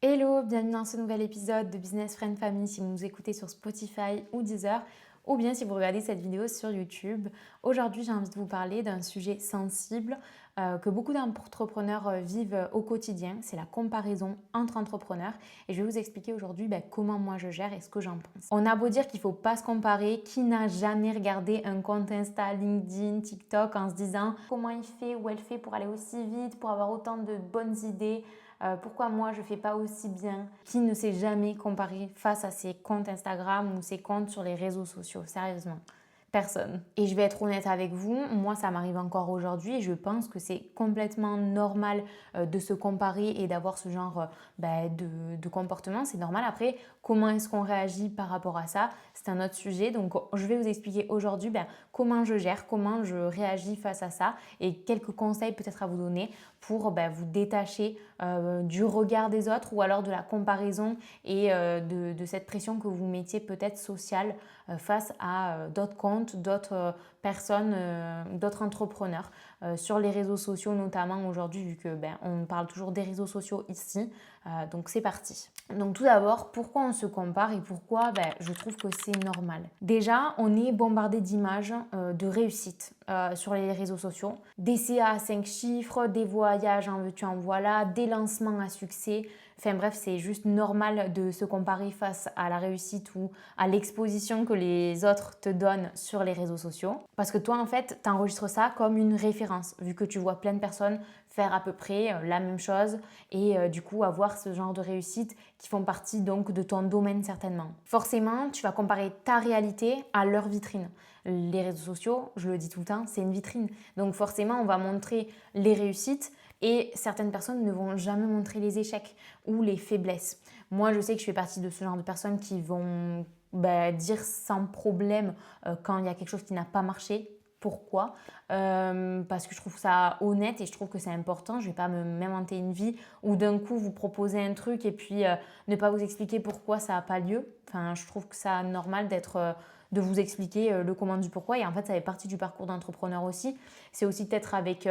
Hello, bienvenue dans ce nouvel épisode de Business Friend Family si vous nous écoutez sur Spotify ou Deezer ou bien si vous regardez cette vidéo sur YouTube. Aujourd'hui, j'ai envie de vous parler d'un sujet sensible que beaucoup d'entrepreneurs vivent au quotidien, c'est la comparaison entre entrepreneurs et je vais vous expliquer aujourd'hui comment moi je gère et ce que j'en pense. On a beau dire qu'il ne faut pas se comparer, qui n'a jamais regardé un compte Insta, LinkedIn, TikTok en se disant comment il fait ou elle fait pour aller aussi vite, pour avoir autant de bonnes idées. Pourquoi moi je ne fais pas aussi bien? Qui ne s'est jamais comparé face à ses comptes Instagram ou ses comptes sur les réseaux sociaux? Sérieusement, personne. Et je vais être honnête avec vous, moi ça m'arrive encore aujourd'hui et je pense que c'est complètement normal de se comparer et d'avoir ce genre de comportement. C'est normal. Après, comment est-ce qu'on réagit par rapport à ça? C'est un autre sujet. Donc je vais vous expliquer aujourd'hui comment je gère, comment je réagis face à ça et quelques conseils peut-être à vous donner pour vous détacher du regard des autres ou alors de la comparaison et de cette pression que vous mettiez peut-être sociale face à d'autres comptes, d'autres personnes, d'autres entrepreneurs sur les réseaux sociaux notamment aujourd'hui vu que on parle toujours des réseaux sociaux ici. Donc c'est parti. Donc tout d'abord, pourquoi on se compare et pourquoi je trouve que c'est normal. Déjà, on est bombardé d'images de réussite sur les réseaux sociaux, des CA à 5 chiffres, des voyages en veux-tu en voilà, des lancements à succès. Enfin bref, c'est juste normal de se comparer face à la réussite ou à l'exposition que les autres te donnent sur les réseaux sociaux. Parce que toi, en fait, tu enregistres ça comme une référence, vu que tu vois plein de personnes faire à peu près la même chose et du coup avoir ce genre de réussite qui font partie donc de ton domaine certainement. Forcément, tu vas comparer ta réalité à leur vitrine. Les réseaux sociaux, je le dis tout le temps, c'est une vitrine. Donc forcément, on va montrer les réussites et certaines personnes ne vont jamais montrer les échecs ou les faiblesses. Moi, je sais que je fais partie de ce genre de personnes qui vont dire sans problème quand il y a quelque chose qui n'a pas marché. Pourquoi? Parce que je trouve ça honnête et je trouve que c'est important. Je ne vais pas m'inventer une vie où d'un coup vous proposez un truc et puis ne pas vous expliquer pourquoi ça n'a pas lieu. Enfin, je trouve que c'est normal de vous expliquer le comment du pourquoi et en fait ça fait partie du parcours d'entrepreneur aussi. C'est aussi peut-être avec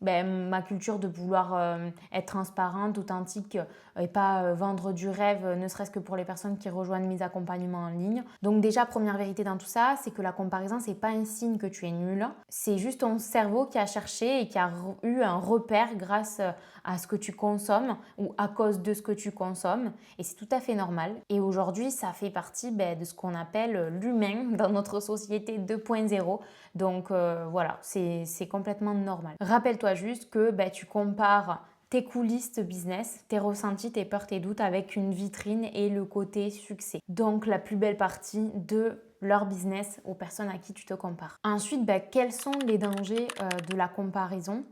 ma culture de vouloir être transparente, authentique et pas vendre du rêve, ne serait-ce que pour les personnes qui rejoignent mes accompagnements en ligne. Donc déjà, première vérité dans tout ça, c'est que la comparaison, c'est pas un signe que tu es nul. C'est juste ton cerveau qui a cherché et qui a eu un repère grâce à ce que tu consommes ou à cause de ce que tu consommes. Et c'est tout à fait normal. Et aujourd'hui, ça fait partie de ce qu'on appelle l'humain dans notre société 2.0. Donc voilà, c'est complètement normal. Rappelle-toi juste que tu compares tes coulisses de business, tes ressentis, tes peurs, tes doutes avec une vitrine et le côté succès. Donc la plus belle partie de leur business aux personnes à qui tu te compares. Ensuite, quels sont les dangers de la comparaison?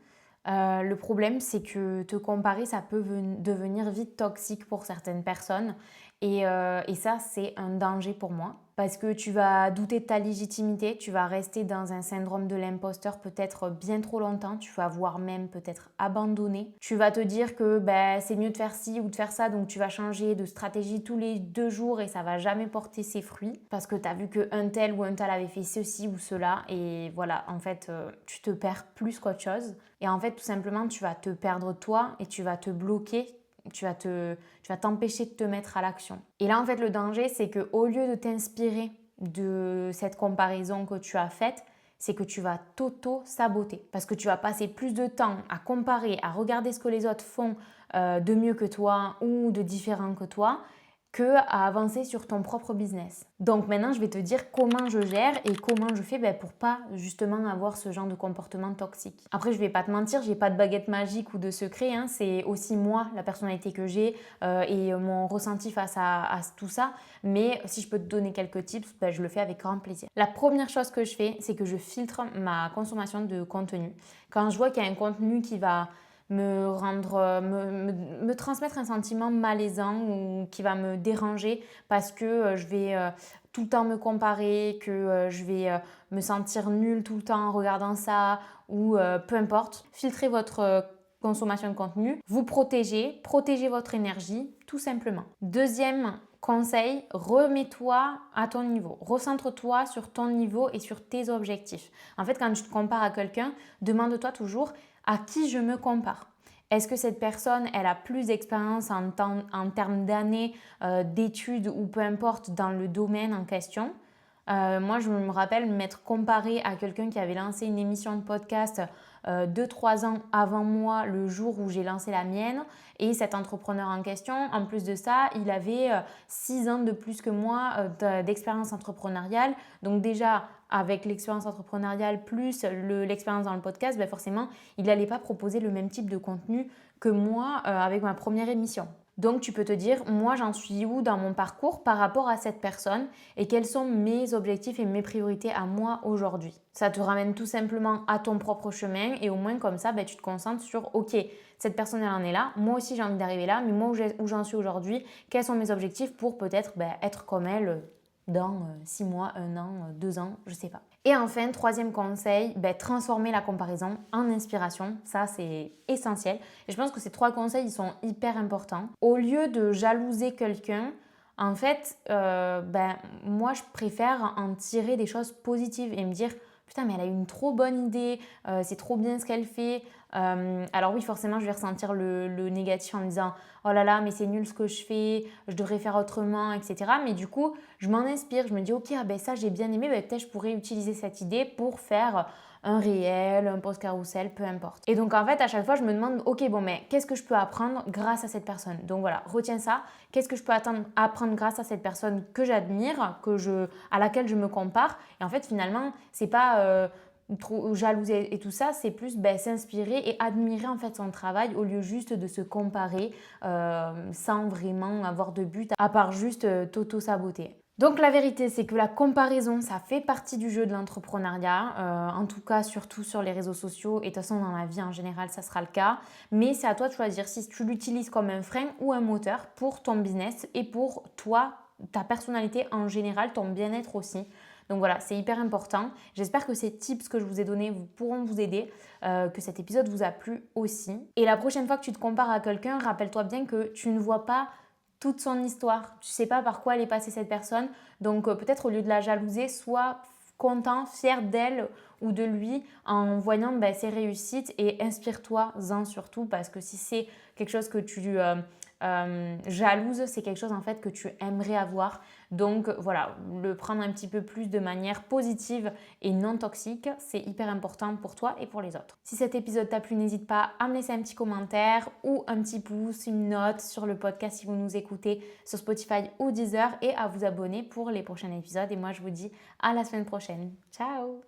Le problème, c'est que te comparer, ça peut devenir vite toxique pour certaines personnes. Et ça, c'est un danger pour moi. Parce que tu vas douter de ta légitimité, tu vas rester dans un syndrome de l'imposteur peut-être bien trop longtemps, tu vas voire même peut-être abandonner. Tu vas te dire que c'est mieux de faire ci ou de faire ça, donc tu vas changer de stratégie tous les 2 jours et ça va jamais porter ses fruits. Parce que tu as vu qu'un tel ou un tel avait fait ceci ou cela et voilà, en fait, tu te perds plus qu'autre chose. Et en fait, tout simplement, tu vas te perdre toi et tu vas te bloquer. Tu vas t'empêcher de te mettre à l'action. Et là, en fait, le danger, c'est qu'au lieu de t'inspirer de cette comparaison que tu as faite, c'est que tu vas t'auto-saboter. Parce que tu vas passer plus de temps à comparer, à regarder ce que les autres font de mieux que toi ou de différent que toi, que à avancer sur ton propre business. Donc maintenant, je vais te dire comment je gère et comment je fais pour pas justement avoir ce genre de comportement toxique. Après, je vais pas te mentir, j'ai pas de baguette magique ou de secret. C'est aussi moi, la personnalité que j'ai et mon ressenti face à tout ça. Mais si je peux te donner quelques tips, je le fais avec grand plaisir. La première chose que je fais, c'est que je filtre ma consommation de contenu. Quand je vois qu'il y a un contenu qui va me transmettre un sentiment malaisant ou qui va me déranger parce que je vais tout le temps me comparer, que je vais me sentir nulle tout le temps en regardant ça ou peu importe. Filtrez votre consommation de contenu, vous protégez votre énergie tout simplement. Deuxième conseil, remets-toi à ton niveau. Recentre-toi sur ton niveau et sur tes objectifs. En fait, quand tu te compares à quelqu'un, demande-toi toujours à qui je me compare. Est-ce que cette personne, elle a plus d'expérience en termes d'années, d'études ou peu importe dans le domaine en question? Moi, je me rappelle m'être comparée à quelqu'un qui avait lancé une émission de podcast 2-3 ans avant moi, le jour où j'ai lancé la mienne. Et cet entrepreneur en question, en plus de ça, il avait 6 ans de plus que moi d'expérience entrepreneuriale. Donc déjà, avec l'expérience entrepreneuriale plus l'expérience dans le podcast, ben forcément, il n'allait pas proposer le même type de contenu que moi avec ma première émission. Donc tu peux te dire, moi j'en suis où dans mon parcours par rapport à cette personne et quels sont mes objectifs et mes priorités à moi aujourd'hui. Ça te ramène tout simplement à ton propre chemin et au moins comme ça, tu te concentres sur, ok, cette personne elle en est là, moi aussi j'ai envie d'arriver là, mais moi où j'en suis aujourd'hui, quels sont mes objectifs pour peut-être être comme elle dans 6 mois, 1 an, 2 ans, je sais pas. Et enfin, troisième conseil, transformer la comparaison en inspiration. Ça, c'est essentiel. Et je pense que ces 3 conseils, ils sont hyper importants. Au lieu de jalouser quelqu'un, en fait, moi, je préfère en tirer des choses positives et me dire, putain, mais elle a une trop bonne idée, c'est trop bien ce qu'elle fait. Alors oui, forcément, je vais ressentir le négatif en me disant, oh là là, mais c'est nul ce que je fais, je devrais faire autrement, etc. Mais du coup, je m'en inspire, je me dis, ok, ça j'ai bien aimé, peut-être je pourrais utiliser cette idée pour faire un réel, un post carousel, peu importe. Et donc en fait, à chaque fois, je me demande, ok, bon, mais qu'est-ce que je peux apprendre grâce à cette personne? Donc voilà, retiens ça. Qu'est-ce que je peux apprendre grâce à cette personne que j'admire, à laquelle je me compare? Et en fait, finalement, c'est pas trop jalouser et tout ça, c'est plus s'inspirer et admirer en fait son travail au lieu juste de se comparer sans vraiment avoir de but à part juste t'auto-saboter. Donc la vérité, c'est que la comparaison, ça fait partie du jeu de l'entrepreneuriat, en tout cas surtout sur les réseaux sociaux et de toute façon dans la vie en général, ça sera le cas. Mais c'est à toi de choisir si tu l'utilises comme un frein ou un moteur pour ton business et pour toi, ta personnalité en général, ton bien-être aussi. Donc voilà, c'est hyper important. J'espère que ces tips que je vous ai donnés pourront vous aider, que cet épisode vous a plu aussi. Et la prochaine fois que tu te compares à quelqu'un, rappelle-toi bien que tu ne vois pas toute son histoire. Tu ne sais pas par quoi elle est passée cette personne. Donc peut-être au lieu de la jalouser, sois content, fier d'elle ou de lui en voyant ses réussites et inspire-toi-en surtout parce que si c'est quelque chose que tu jalouses, c'est quelque chose en fait que tu aimerais avoir. Donc voilà, le prendre un petit peu plus de manière positive et non toxique, c'est hyper important pour toi et pour les autres. Si cet épisode t'a plu, n'hésite pas à me laisser un petit commentaire ou un petit pouce, une note sur le podcast si vous nous écoutez sur Spotify ou Deezer et à vous abonner pour les prochains épisodes. Et moi, je vous dis à la semaine prochaine. Ciao!